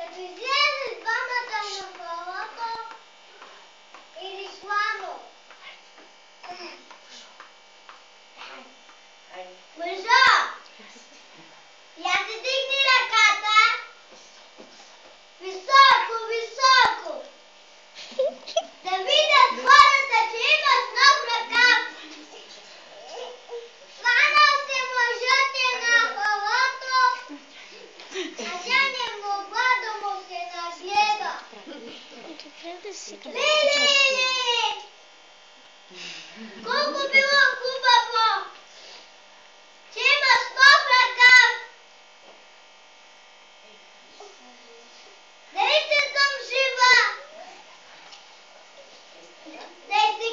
Като излезе двамата на колата или слано. Мъжа! Я се дигни ръката. Високо, високо. Да видят хората, че имаш нов ръкав. Хванал се мъжът на колата. А тя не могла да му се нагледа. Лили! Колко било хубаво, че имаш нов ръкав. Дайте съм жива. Дайте